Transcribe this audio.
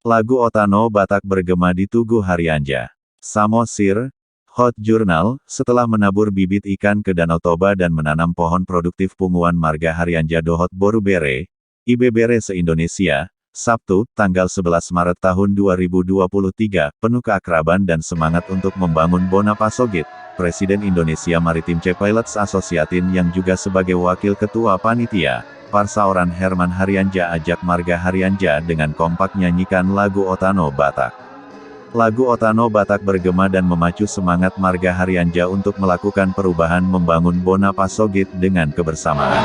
Lagu Otano Batak bergema di Tugu Haryanja. Samosir, Hot Journal, setelah menabur bibit ikan ke Danau Toba dan menanam pohon produktif Punguan Marga Haryanja Dohot Borubere, IBBere se-Indonesia, Sabtu, tanggal 11 Maret tahun 2023, penuh keakraban dan semangat untuk membangun Bona Pasogit, Presiden Indonesia Maritim Pilots Association yang juga sebagai Wakil Ketua Panitia, Parsaoran Herman Haryanja ajak Marga Haryanja dengan kompak nyanyikan lagu Otano Batak. Lagu Otano Batak bergema dan memacu semangat Marga Haryanja untuk melakukan perubahan membangun Bona Pasogit dengan kebersamaan.